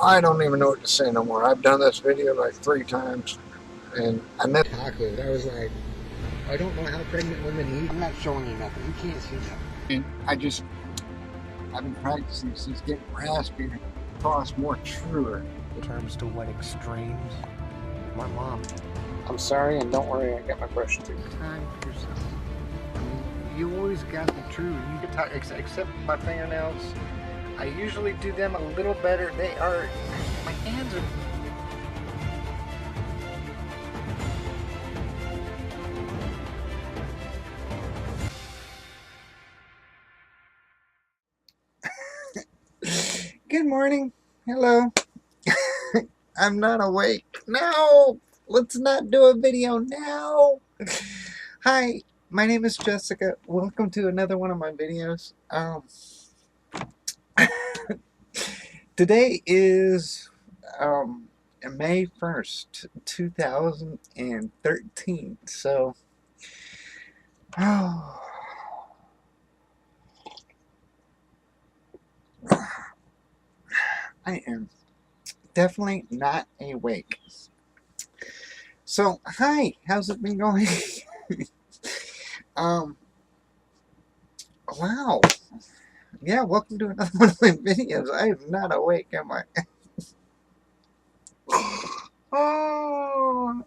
I don't even know what to say no more. I've done this video like 3 times, and I meant chocolate. I was like, I don't know how pregnant women eat. I'm not showing you nothing. You can't see that. And I've been practicing since getting raspy and across more truer. In terms to what extremes? My mom. I'm sorry, and don't worry, I got my brush too. Time for yourself. I mean, you always got to be true. You get tired, except my fingernails. I usually do them a little better. They are, my hands are. Good morning. Hello. I'm not awake. No! Let's not do a video now. Hi, my name is Jessica. Welcome to another one of my videos. Today is May 1st, 2013. So, I am definitely not awake. So, hi, how's it been going? Wow. Yeah, welcome to another one of my videos. I am not awake, am I? Oh.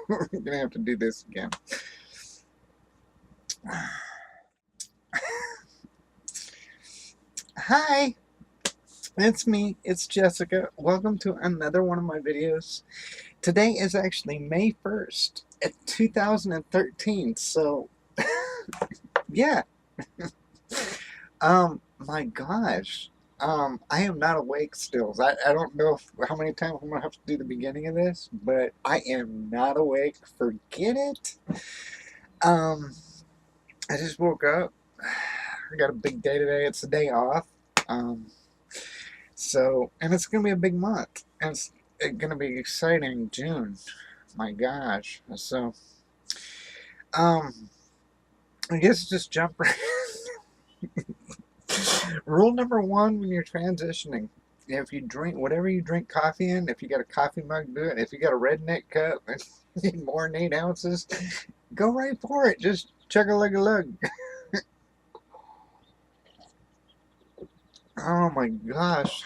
We're gonna have to do this again. Hi, it's me, it's Jessica. Welcome to another one of my videos. Today is actually May 1st, 2013, so yeah. My gosh. I am not awake still. I don't know how many times I'm gonna have to do the beginning of this, but I am not awake. Forget it. I just woke up. I got a big day today. It's a day off. So, and it's gonna be a big month. And it's gonna be exciting June. My gosh. So, I guess just jump right. Rule number 1 when you're transitioning: if you drink whatever you drink coffee in, if you got a coffee mug, do it. If you got a redneck cup and you need more than 8 ounces, go right for it. Just chug-a-lug-a-lug. Oh my gosh.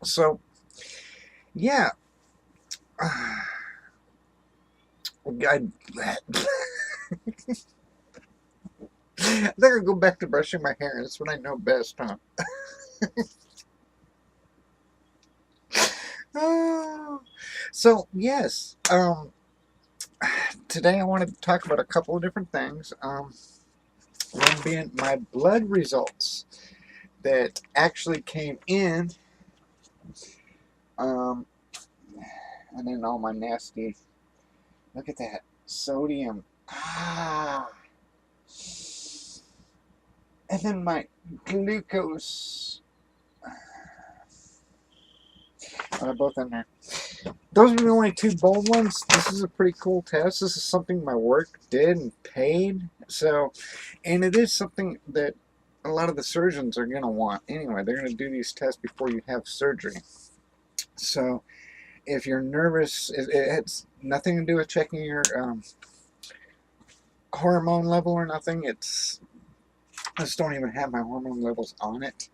So, yeah. I think I'll go back to brushing my hair. That's what I know best, huh? So, yes. Today I wanted to talk about a couple of different things. One being my blood results that actually came in. And then all my nasty. Look at that. Sodium. And then my glucose. They're both in there. Those are the only 2 bold ones. This is a pretty cool test. This is something my work did and paid. So, and it is something that a lot of the surgeons are going to want anyway. They're going to do these tests before you have surgery. So, if you're nervous, it has nothing to do with checking your hormone level or nothing. I just don't even have my hormone levels on it.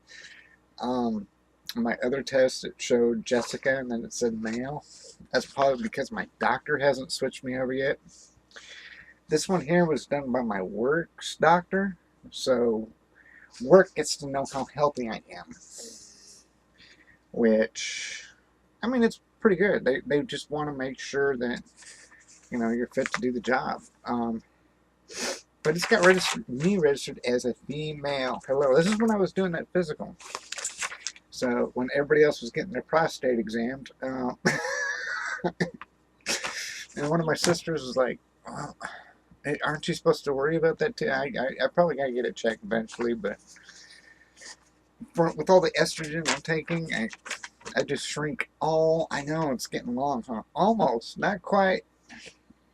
My other test, it showed Jessica, and then it said male. That's probably because my doctor hasn't switched me over yet. This one here was done by my work's doctor, so work gets to know how healthy I am. Which, I mean, it's pretty good. They just want to make sure that, you know, you're fit to do the job. But it's got me registered as a female. Hello, this is when I was doing that physical. So when everybody else was getting their prostate examined, and one of my sisters was like, well, hey, aren't you supposed to worry about that too? I probably got to get it checked eventually, but with all the estrogen I'm taking, I just shrink all. I know it's getting long, huh? Almost, not quite,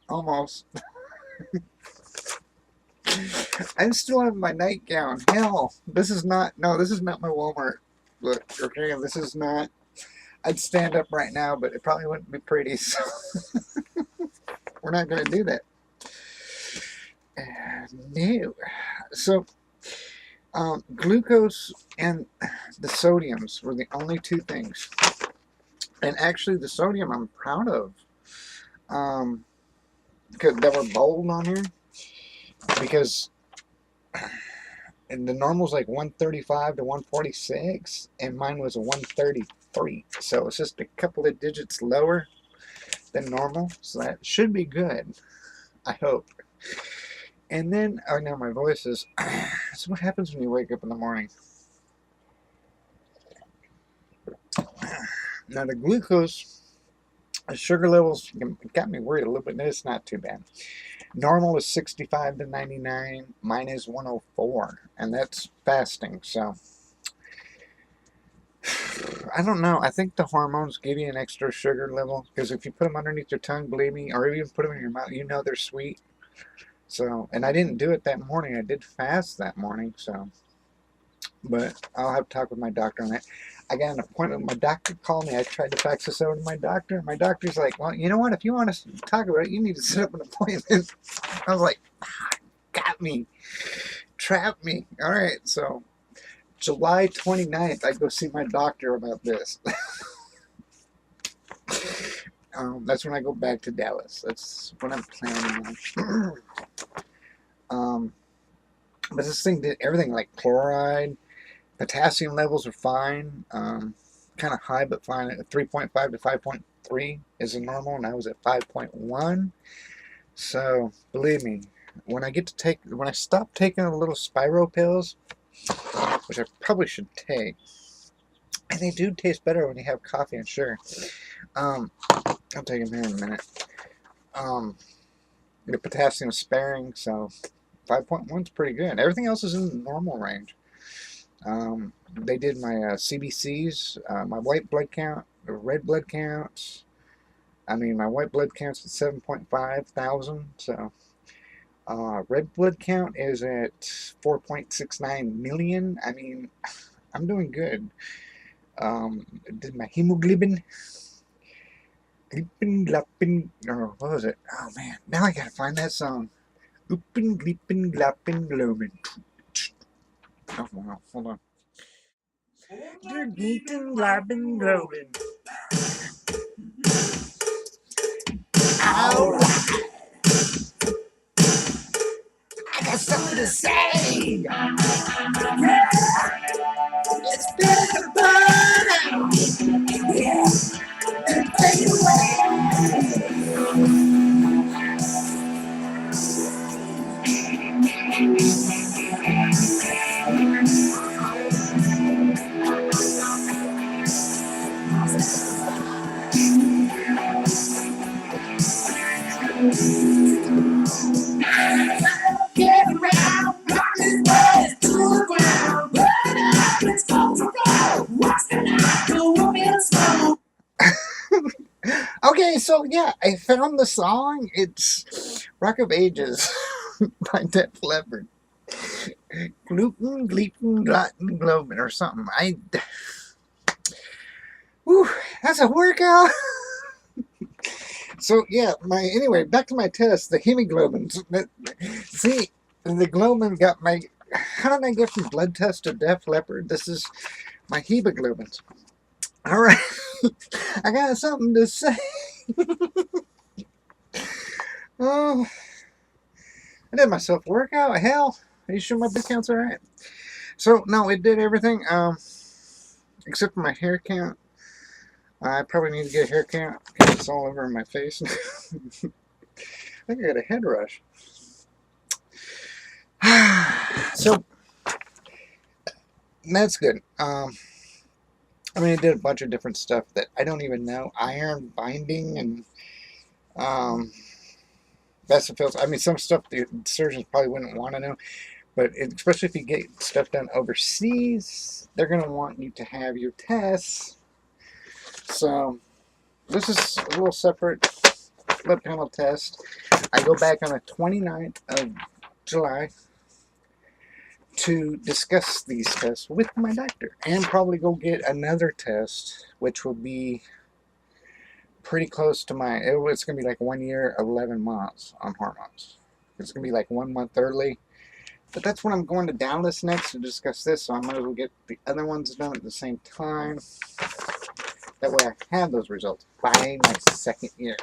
almost. I'm still in my nightgown. Hell, this is not my Walmart look, okay, this is not. I'd stand up right now, but it probably wouldn't be pretty. So we're not going to do that. No. So glucose and the sodiums were the only two things. And actually, the sodium I'm proud of. Because that were bold on here. Because and the normal's like 135 to 146, and mine was a 133. So it's just a couple of digits lower than normal. So that should be good, I hope. And then, oh no, my voice is. So what happens when you wake up in the morning? Now the glucose, the sugar levels got me worried a little bit. No, it's not too bad. Normal is 65 to 99. Mine is 104, and that's fasting. So I don't know. I think the hormones give you an extra sugar level, because if you put them underneath your tongue, believe me, or even put them in your mouth, you know they're sweet. So, and I didn't do it that morning. I did fast that morning. So, but I'll have to talk with my doctor on that. I got an appointment. My doctor called me. I tried to fax this over to my doctor. My doctor's like, well, you know what? If you want to talk about it, you need to set up an appointment. I was like, got me. Trapped me. All right. So July 29th, I go see my doctor about this. That's when I go back to Dallas. That's what I'm planning on. But this thing did everything, like chloride. Potassium levels are fine. Kind of high, but fine. At 3.5 to 5.3 is a normal, and I was at 5.1. So believe me, when I stop taking the little Spiro pills, which I probably should take, and they do taste better when you have coffee and sugar. I'll take them here in a minute. The potassium sparing, so 5.1 is pretty good. Everything else is in the normal range. They did my CBCs, my white blood count, the red blood counts. I mean, my white blood count's at 7.5 thousand, so red blood count is at 4.69 million. I mean, I'm doing good. Did my hemoglobin, or what was it? Oh man, now I gotta find that song. Oopin, gleepin, glappin, globin. Oh wow, hold on. You're geeking, glapping, globin. Alright, I got something to say. It's been a burnout. Yeah, and fade away. Get around, rock this boy to the ground. Burn up, let's go for gold. What's the night? Go on in slow. Okay, so yeah, I found the song. It's Rock of Ages by Def Leppard. Gluten, gluten, gluten, globin, or something. Whew, that's a workout. So yeah, anyway, back to my test. The hemoglobins. See, the globin got my. How did I get from blood test to Def Leppard? This is my hemoglobins. All right, I got something to say. Oh, I did myself a workout. Hell, are you sure my blood count's all right? So no, it did everything, except for my hair count. I probably need to get a hair count because it's all over my face. I think I got a head rush. So that's good. I mean, it did a bunch of different stuff that I don't even know. Iron binding and basophils. I mean, some stuff the surgeons probably wouldn't want to know. But especially if you get stuff done overseas, they're going to want you to have your tests. So this is a little separate blood panel test. I go back on the 29th of July to discuss these tests with my doctor and probably go get another test, which will be pretty close to it's going to be like 1 year, 11 months on hormones. It's going to be like 1 month early. But that's when I'm going to Dallas next to discuss this, so I might as well get the other ones done at the same time. That way I have those results by my 2nd year.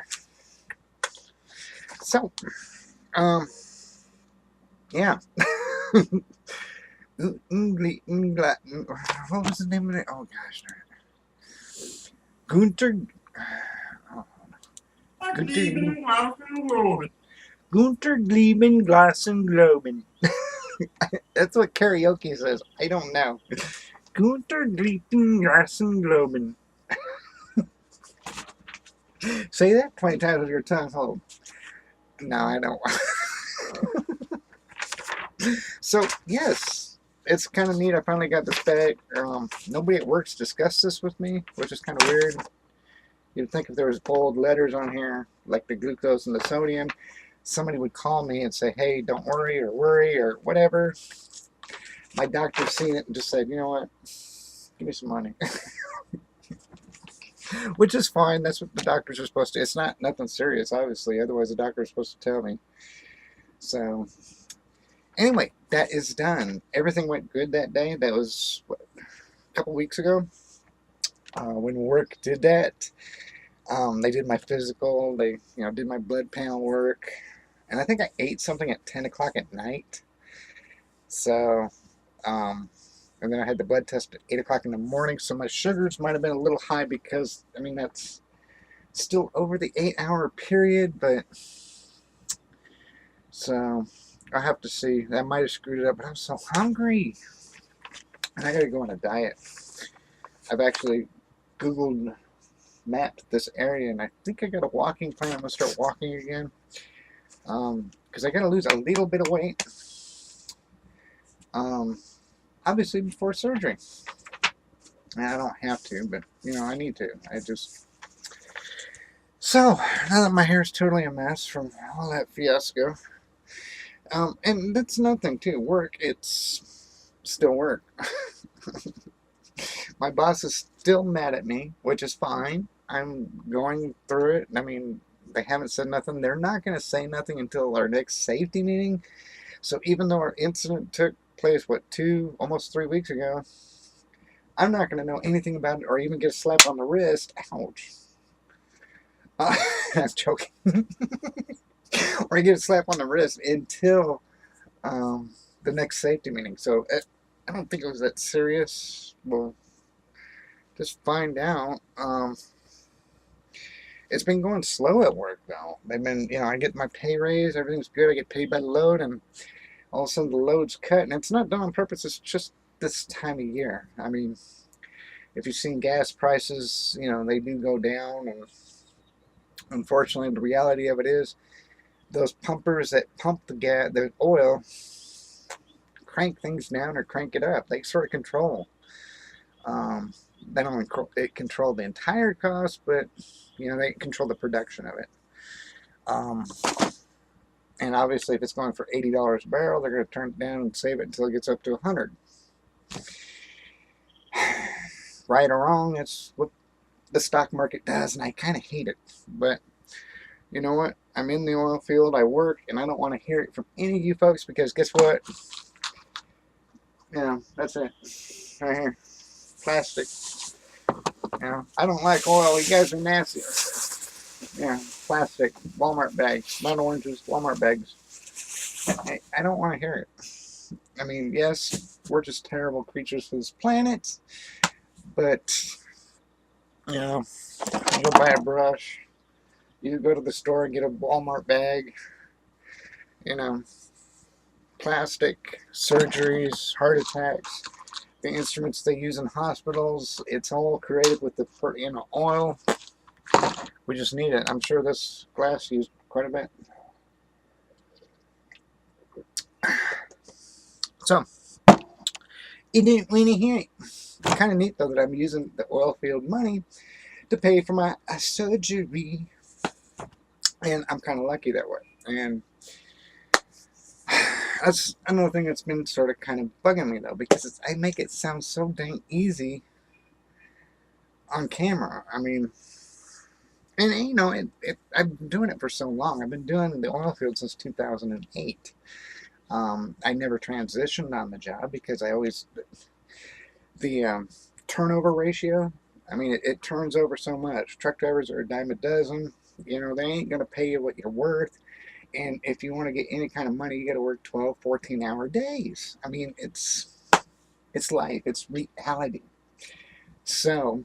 So, yeah. What was the name of it? Oh gosh, Gunter. Gunter Gleben Glassen Globen. That's what karaoke says. I don't know. Gunter Gleben Glassen Globen. Say that 20 times with your tongue hold. No, I don't. So, yes, it's kind of neat. I finally got this back. Nobody at work's discussed this with me, which is kind of weird. You'd think if there was bold letters on here, like the glucose and the sodium, somebody would call me and say, hey, don't worry or whatever. My doctor's seen it and just said, you know what, give me some money. Which is fine. That's what the doctors are supposed to. It's not nothing serious, obviously. Otherwise, the doctor is supposed to tell me. So, anyway, that is done. Everything went good that day. That was what, a couple weeks ago when work did that. They did my physical. They, did my blood panel work, and I think I ate something at 10 o'clock at night. So, and then I had the blood test at 8 o'clock in the morning. So my sugars might have been a little high because, I mean, that's still over the 8-hour period, but so I'll have to see. That might have screwed it up, but I'm so hungry, and I gotta go on a diet. I've actually Googled mapped this area, and I think I got a walking plan. I'm gonna start walking again, because I gotta lose a little bit of weight. Obviously before surgery. And I don't have to, but I need to. So now that my hair is totally a mess from all that fiasco, and that's nothing too. Work, it's still work. My boss is still mad at me, which is fine. I'm going through it. I mean, they haven't said nothing. They're not going to say nothing until our next safety meeting. So even though our incident took place, almost 3 weeks ago, I'm not going to know anything about it or even get a slap on the wrist. Ouch. I'm joking. Or get a slap on the wrist until the next safety meeting. So I don't think it was that serious. We'll just find out. It's been going slow at work, though. They've been, I get my pay raise, everything's good, I get paid by the load, and all of a sudden the load's cut, and it's not done on purpose, it's just this time of year. I mean, if you've seen gas prices, they do go down, and unfortunately the reality of it is those pumpers that pump the oil crank things down or crank it up. They sort of control. They don't control the entire cost, but they control the production of it. And obviously, if it's going for $80 a barrel, they're going to turn it down and save it until it gets up to 100. Right or wrong, it's what the stock market does, and I kind of hate it. But you know what? I'm in the oil field. I work, and I don't want to hear it from any of you folks because guess what? That's it. Right here. Plastic. I don't like oil. You guys are nasty. Plastic. Walmart bags. Not oranges. Walmart bags. I don't want to hear it. I mean, yes, we're just terrible creatures for this planet. But, you go buy a brush. You go to the store and get a Walmart bag. Plastic, surgeries, heart attacks, the instruments they use in hospitals, it's all created with the oil. We just need it. I'm sure this glass used quite a bit. So, you didn't really hear it. It's kind of neat, though, that I'm using the oil field money to pay for my surgery. And I'm kind of lucky that way. And That's another thing that's been sort of kind of bugging me though, because I make it sound so dang easy on camera. I mean, and you know, I've been doing it for so long. I've been doing the oil field since 2008. I never transitioned on the job because I always the turnover ratio. I mean, it turns over so much. Truck drivers are a dime a dozen. You know, they ain't gonna pay you what you're worth. And if you want to get any kind of money, you got to work 12, 14-hour days. I mean, it's life. It's reality. So,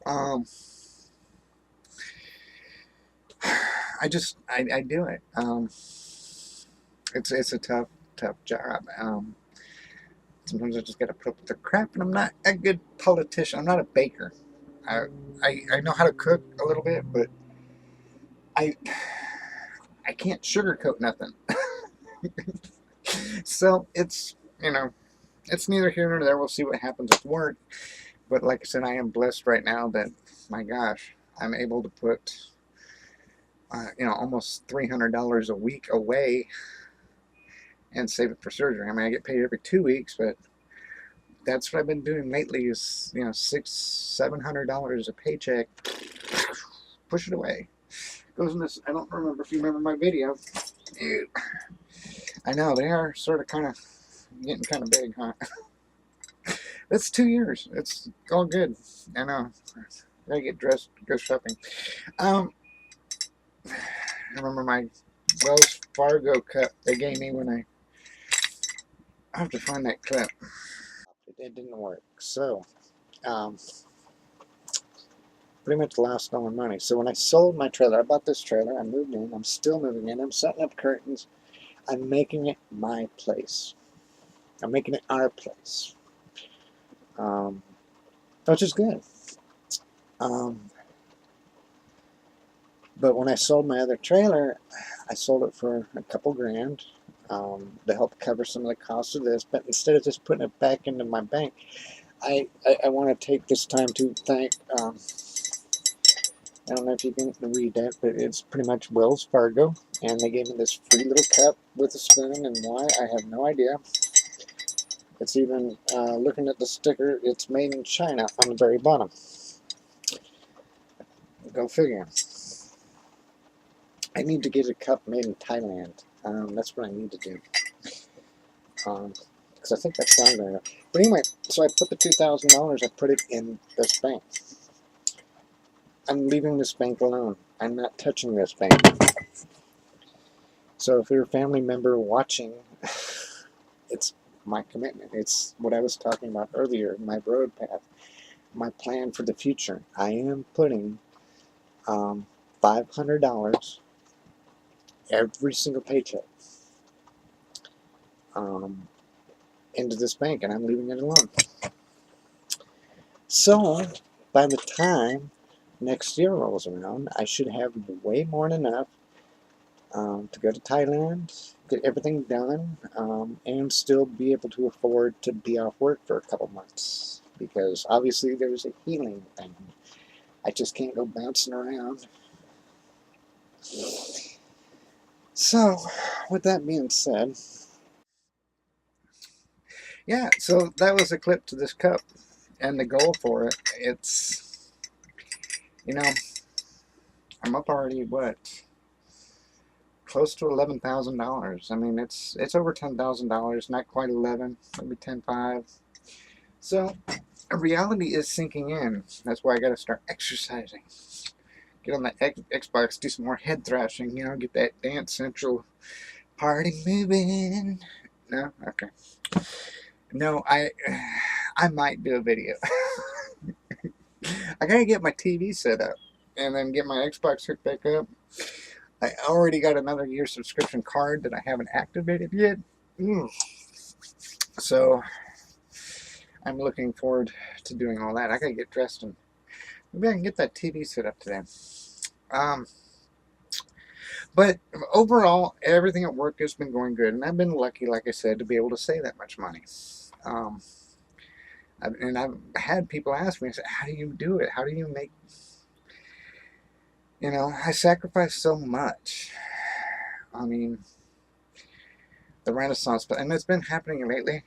um, I do it. It's a tough job. Sometimes I just got to put up with the crap, and I'm not a good politician. I'm not a baker. I, I know how to cook a little bit, but I I can't sugarcoat nothing. So it's, you know, it's neither here nor there. We'll see what happens with work. But like I said, I am blessed right now that, my gosh, I'm able to put almost $300 a week away and save it for surgery. I mean, I get paid every 2 weeks, but that's what I've been doing lately is, $600-700 a paycheck. Push it away. Goes in this. I don't remember if you remember my video. Ew. I know they are sort of kind of getting kind of big, huh? That's 2 years. It's all good. I know. Gotta get dressed, go shopping. I remember my Wells Fargo cup they gave me when I have to find that clip. It didn't work. So, um, pretty much lost all my money. So when I sold my trailer, I bought this trailer, I moved in, I'm still moving in, I'm setting up curtains, I'm making it my place. I'm making it our place. Which is good. But when I sold my other trailer, I sold it for a couple grand to help cover some of the costs of this. But instead of just putting it back into my bank, I want to take this time to thank, I don't know if you can read that, but it's pretty much Wells Fargo. And they gave me this free little cup with a spoon, and why, I have no idea. It's even, looking at the sticker, it's made in China on the very bottom. Go figure. I need to get a cup made in Thailand. That's what I need to do. Because I think that's down there. But anyway, so I put the $2,000, I put it in this bank. I'm leaving this bank alone. I'm not touching this bank. So if you're a family member watching, it's my commitment. It's what I was talking about earlier, my road path, my plan for the future. I am putting $500 every single paycheck into this bank, and I'm leaving it alone. So by the time next year rolls around, I should have way more than enough to go to Thailand, get everything done, and still be able to afford to be off work for a couple months. Because obviously there's a healing thing. I just can't go bouncing around. So, with that being said, yeah, so that was a clip to this cup. And the goal for it, it's, I'm up already, what, close to $11,000. I mean, it's over $10,000, not quite 11, maybe 10.5. So, reality is sinking in. That's why I got to start exercising. Get on the Xbox, do some more head thrashing, get that Dance Central party moving. No? Okay. No, I might do a video. I gotta get my TV set up and then get my Xbox hooked back up. I already got another year subscription card that I haven't activated yet. So I'm looking forward to doing all that. I gotta get dressed and maybe I can get that TV set up today. But overall, everything at work has been going good, and I've been lucky, like I said, to be able to save that much money. And I've had people ask me, I said, how do you do it? How do you make, I sacrifice so much. I mean, the Renaissance, and it's been happening lately.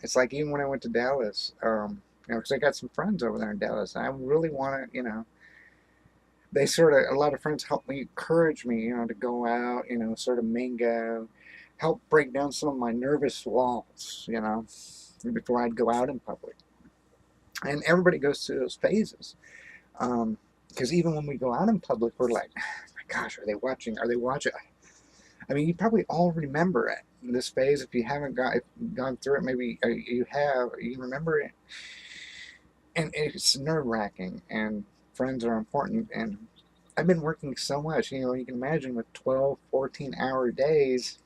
It's like even when I went to Dallas, because I got some friends over there in Dallas, I really want to, they sort of, a lot of friends help me, encourage me, to go out, sort of mingle, help break down some of my nervous walls, before I'd go out in public. And everybody goes through those phases. Because even when we go out in public, we're like, oh my gosh, are they watching? Are they watching? I mean, you probably all remember it, this phase. If you haven't gone through it, maybe you have, you remember it. And it's nerve-wracking, and friends are important. And I've been working so much, you can imagine with 12, 14-hour days.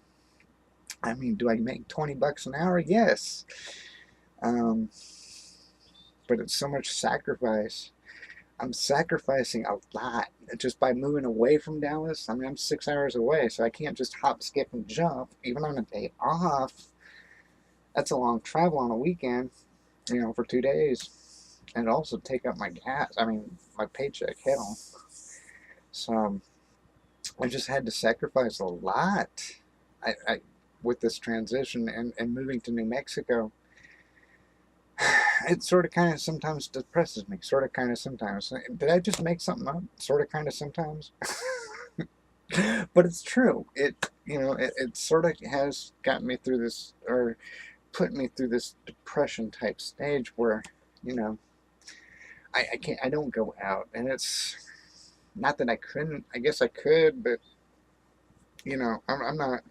I mean, do I make $20 an hour? Yes. But it's so much sacrifice. I'm sacrificing a lot just by moving away from Dallas. I mean, I'm 6 hours away, so I can't just hop, skip, and jump. Even on a day off, that's a long travel on a weekend, for 2 days. And also take up my gas. I mean, my paycheck, hell. So I just had to sacrifice a lot with this transition and moving to New Mexico. It sort of kind of sometimes depresses me. Sort of kind of sometimes. Did I just make something up? Sort of kind of sometimes. But it's true. It sort of has gotten me through this, or put me through this depression type stage where, I don't go out, and it's not that I couldn't. I guess I could, but I'm not.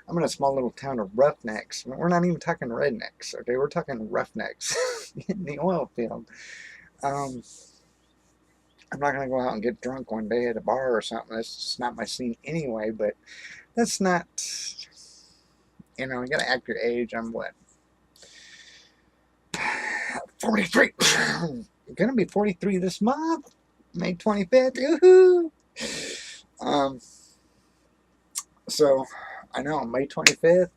I'm in a small little town of roughnecks. We're not even talking rednecks, okay? We're talking roughnecks in the oil field. I'm not going to go out and get drunk one day at a bar or something. That's just not my scene anyway, but that's not, you got to act your age. I'm what? 43. I'm going to be 43 this month. May 25th. Yoo-hoo! So, I know, May 25th,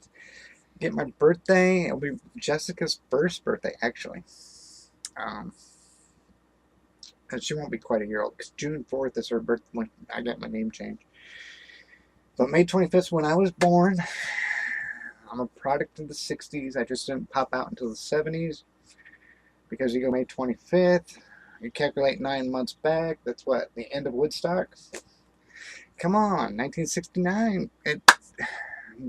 get my birthday. It'll be Jessica's first birthday, actually. And she won't be quite a year old, because June 4th is her birthday when I got my name changed. But May 25th is when I was born. I'm a product of the 60s. I just didn't pop out until the 70s. Because you go May 25th, you calculate 9 months back. That's what, the end of Woodstock? Come on, 1969.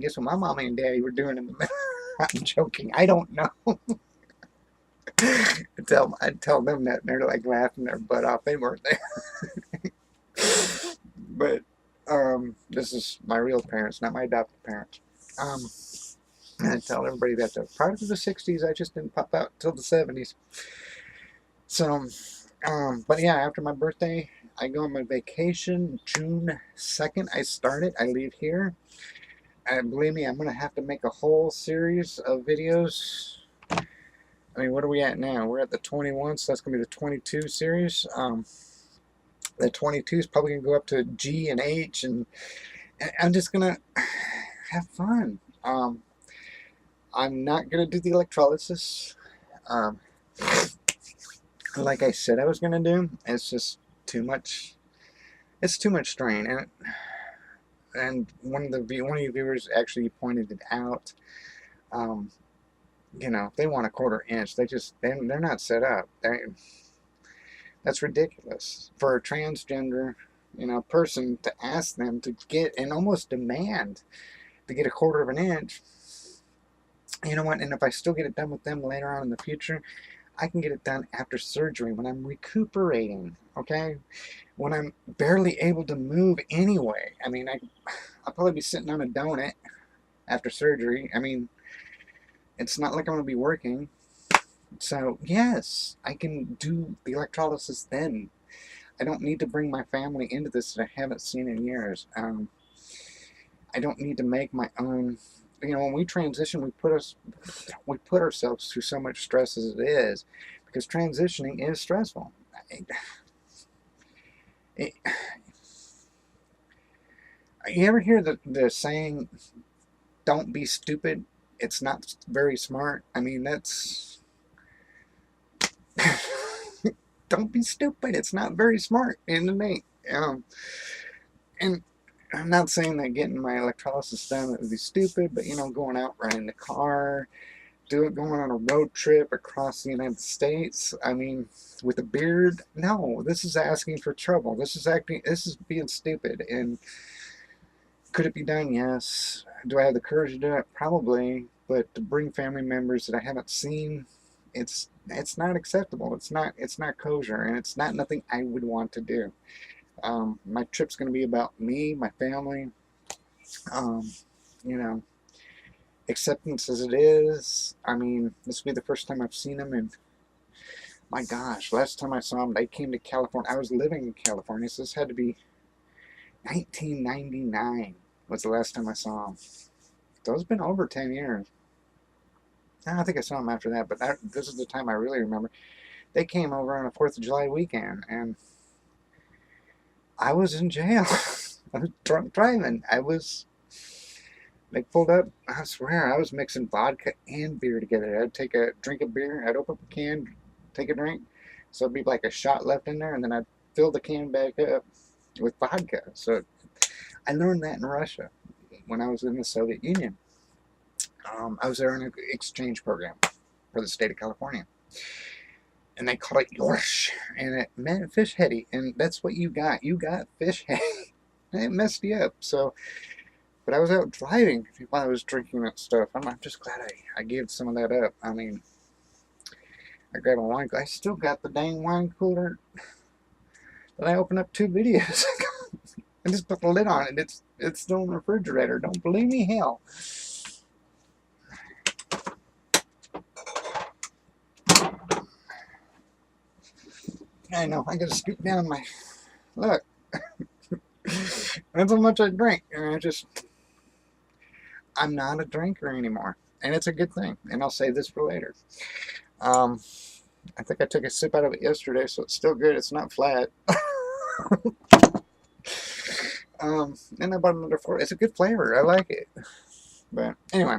Guess what my mommy and daddy were doing in the middle? I'm joking. I don't know. I tell them that, and they're like laughing their butt off. They weren't there. But this is my real parents, not my adopted parents. I tell everybody that they're part of the 60s. I just didn't pop out until the 70s. So, but yeah, after my birthday, I go on my vacation. June 2nd, I start it. I leave here. And believe me, I'm going to have to make a whole series of videos. I mean, what are we at now? We're at the 21, so that's going to be the 22 series. The 22 is probably going to go up to G and H, and I'm just going to have fun. I'm not going to do the electrolysis. Like I said I was going to do. It's just too much. It's too much strain. And one of you viewers actually pointed it out. They want a 1/4 inch. They're not set up. That's ridiculous for a transgender, person to ask them to get and almost demand to get a 1/4 inch. You know what? And if I still get it done with them later on in the future, I can get it done after surgery when I'm recuperating. Okay, when I'm barely able to move anyway. I mean, I'll probably be sitting on a donut after surgery. I mean, it's not like I'm going to be working. So, yes, I can do the electrolysis then. I don't need to bring my family into this that I haven't seen in years. I don't need to make my own. When we transition, we put ourselves through so much stress as it is, because transitioning is stressful. You ever hear the saying, "Don't be stupid"? It's not very smart. I mean, that's don't be stupid. It's not very smart in the name. And I'm not saying that getting my electrolysis done would be stupid, but going out renting the car, going on a road trip across the United States. I mean, with a beard, no, this is asking for trouble. This is being stupid. And could it be done? Yes. Do I have the courage to do it? Probably. But to bring family members that I haven't seen, it's not acceptable. It's not kosher, and it's not nothing I would want to do. My trip's going to be about me, my family. Um, you know, acceptance as it is. I mean, this will be the first time I've seen them, and my gosh, last time I saw them, they came to California. I was living in California, so this had to be 1999 was the last time I saw them. So it's been over 10 years. I think I saw them after that, but this is the time I really remember. They came over on a 4th of July weekend, and I was in jail. I was drunk driving. They pulled up, I swear, I was mixing vodka and beer together. I'd take a drink of beer, I'd open up a can, take a drink, so it'd be like a shot left in there, and then I'd fill the can back up with vodka. So I learned that in Russia when I was in the Soviet Union. I was there on an exchange program for the state of California. And they called it Yorsh, and it meant fish heady, and that's what you got. You got fish heady. It messed you up. So, but I was out driving while I was drinking that stuff. I'm just glad I gave some of that up. I mean, I grabbed a wine. I still got the dang wine cooler that I opened up 2 videos ago. I just put the lid on it. It's still in the refrigerator. Don't believe me? Hell. I know. I gotta scoop down my look. That's how much I drink, and I'm not a drinker anymore, and it's a good thing. And I'll save this for later. I think I took a sip out of it yesterday, so it's still good. It's not flat. And I bought another 4. It's a good flavor. I like it. But anyway,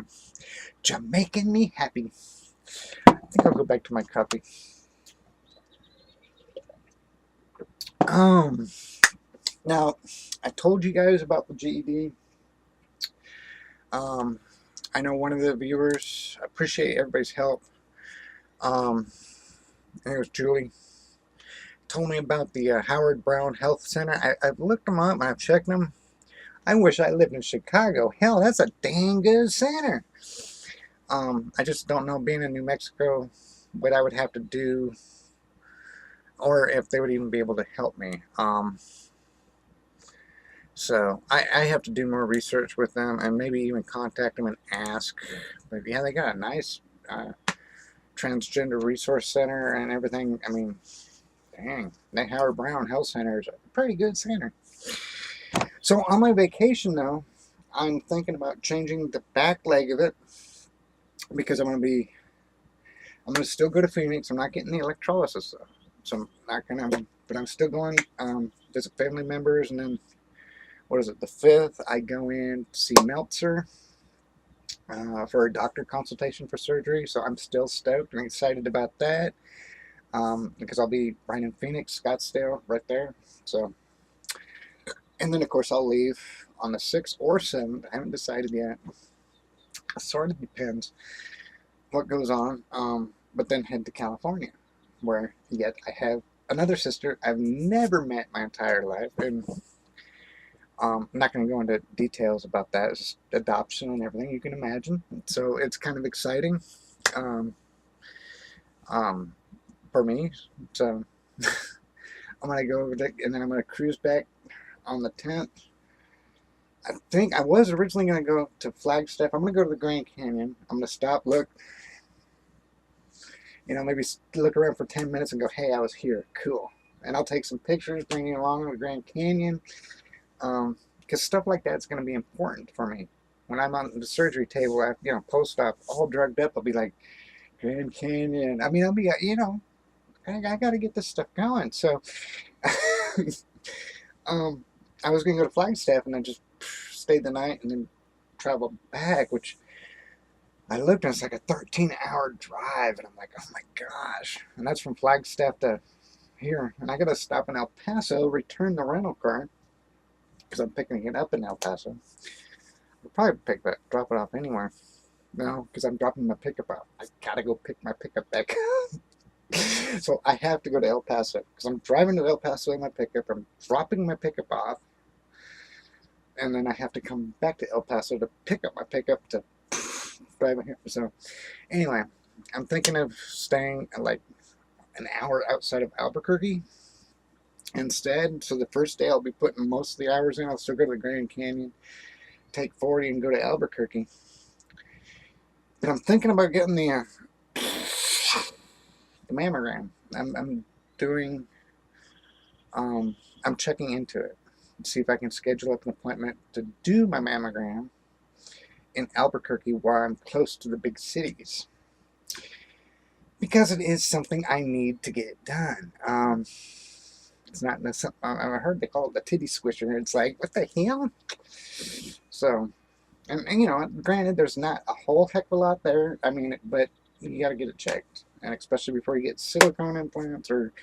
Jamaican me happy. I think I'll go back to my coffee. Now, I told you guys about the GED. I know one of the viewers, I appreciate everybody's help. I think it was Julie, told me about the Howard Brown Health Center. I've looked them up and I've checked them. I wish I lived in Chicago. Hell, that's a dang good center. I just don't know, being in New Mexico, what I would have to do, or if they would even be able to help me. So I have to do more research with them, and maybe even contact them and ask. But yeah, they got a nice transgender resource center and everything. I mean, dang, that Howard Brown Health Center is a pretty good center. So on my vacation, though, I'm thinking about changing the back leg of it, because I'm going to still go to Phoenix. I'm not getting the electrolysis, though. So I'm not going to, but I'm still going, visit family members, and then, what is it, the 5th, I go in to see Meltzer for a doctor consultation for surgery. So I'm still stoked and excited about that, because I'll be right in Phoenix, Scottsdale, right there. So, and then of course I'll leave on the 6th or 7th. I haven't decided yet. It sort of depends what goes on. But then head to California, where yet I have another sister I've never met my entire life, and I'm not going to go into details about that. It's just adoption and everything you can imagine. So it's kind of exciting for me. So I'm going to go over there, and then I'm going to cruise back on the 10th. I think I was originally going to go to Flagstaff. I'm going to go to the Grand Canyon. I'm going to stop, look, maybe look around for 10 minutes and go, hey, I was here. Cool. And I'll take some pictures, bring you along to the Grand Canyon. Because stuff like that's going to be important for me. When I'm on the surgery table, after, post-op, all drugged up, I'll be like, Grand Canyon. I mean, I'll be, I got to get this stuff going. So, I was going to go to Flagstaff, and then just stayed the night and then traveled back, which I looked, and it's like a 13-hour drive, and I'm like, oh my gosh. And that's from Flagstaff to here. And I got to stop in El Paso, return the rental car, because I'm picking it up in El Paso. I'll probably drop it off anywhere. No, because I'm dropping my pickup off. I gotta go pick my pickup back up. So I have to go to El Paso because I'm driving to El Paso in my pickup. I'm dropping my pickup off, and then I have to come back to El Paso to pick up my pickup to drive it here. So anyway, I'm thinking of staying like an hour outside of Albuquerque instead. So the first day I'll be putting most of the hours in. I'll still go to the Grand Canyon, take 40, and go to Albuquerque. But I'm thinking about getting the mammogram. I'm doing. I'm checking into it. See if I can schedule up an appointment to do my mammogram in Albuquerque while I'm close to the big cities. Because it is something I need to get done. It's not something I heard they call it the titty squisher. It's like, what the hell? So, and you know, granted, there's not a whole heck of a lot there. I mean, but you got to get it checked, and especially before you get silicone implants or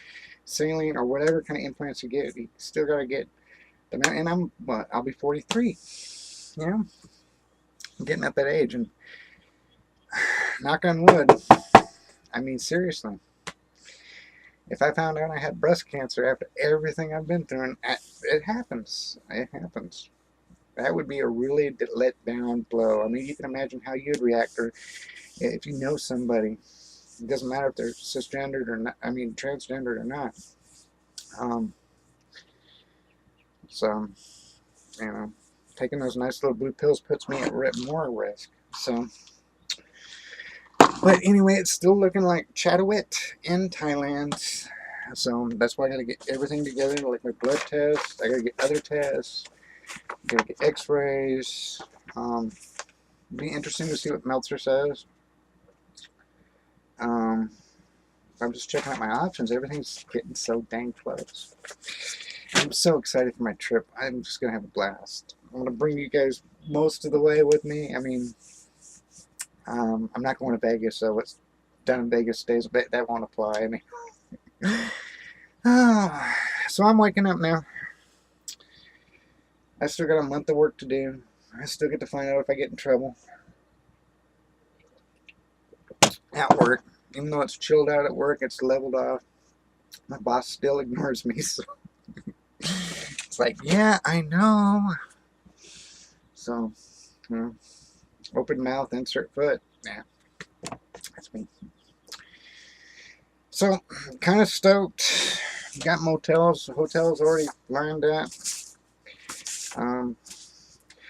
saline or whatever kind of implants you get, you still got to get them. And I'll be 43. You know, I'm getting at that age, and knock on wood. I mean, seriously. If I found out I had breast cancer after everything I've been through, and it happens. It happens. That would be a really let down blow. I mean, you can imagine how you'd react, or if you know somebody. It doesn't matter if they're cisgendered or not. I mean, transgendered or not. So, you know, taking those nice little blue pills puts me at more risk. So, but anyway, it's still looking like Chatawit in Thailand. So that's why I got to get everything together, like my blood test. I got to get other tests. I got to get X-rays. Be interesting to see what Meltzer says. I'm just checking out my options. Everything's getting so dang close. I'm so excited for my trip. I'm just gonna have a blast. I'm gonna bring you guys most of the way with me. I mean, I'm not going to Vegas, so what's done in Vegas stays. But that won't apply. I mean, so I'm waking up now. I still got a month of work to do. I still get to find out if I get in trouble at work. Even though it's chilled out at work, it's leveled off. My boss still ignores me. So it's like, yeah, I know. So, you know, open mouth, insert foot. Yeah, that's me. So, kind of stoked. Got hotels already lined up.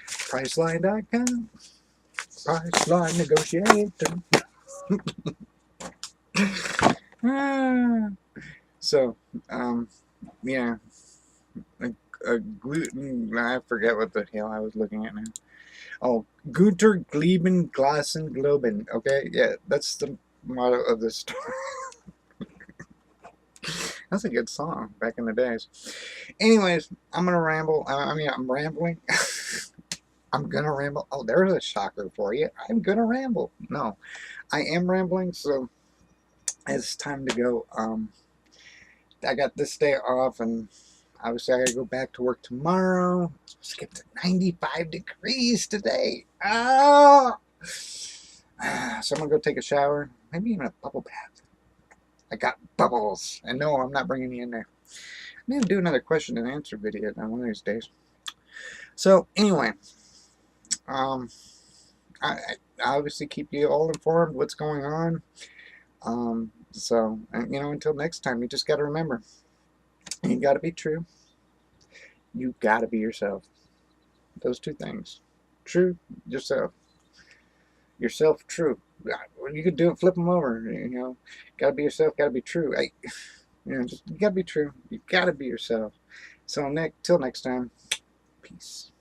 Priceline.com. Priceline negotiator. So, yeah, a gluten. I forget what the hell I was looking at now. Oh, Guter Gleben Glassen Globen. Okay, yeah, that's the motto of this store. That's a good song back in the days. Anyways, I'm gonna ramble. I'm rambling. I'm gonna ramble. Oh, there's a shocker for you. I'm gonna ramble. No, I am rambling. So it's time to go. I got this day off, and obviously I gotta go back to work tomorrow. It's supposed to get to 95 degrees today. Oh! So I'm gonna go take a shower, maybe even a bubble bath. I got bubbles, and no, I'm not bringing you in there. I'm gonna do another question and answer video on one of these days. So anyway, I obviously keep you all informed what's going on. So, you know, until next time, you just got to remember, you got to be true. You got to be yourself. Those two things. True, yourself. Yourself, true. You could do it, flip them over. You know, got to be yourself, got to be true. You know, just you got to be true. You got to be yourself. So, till next time, peace.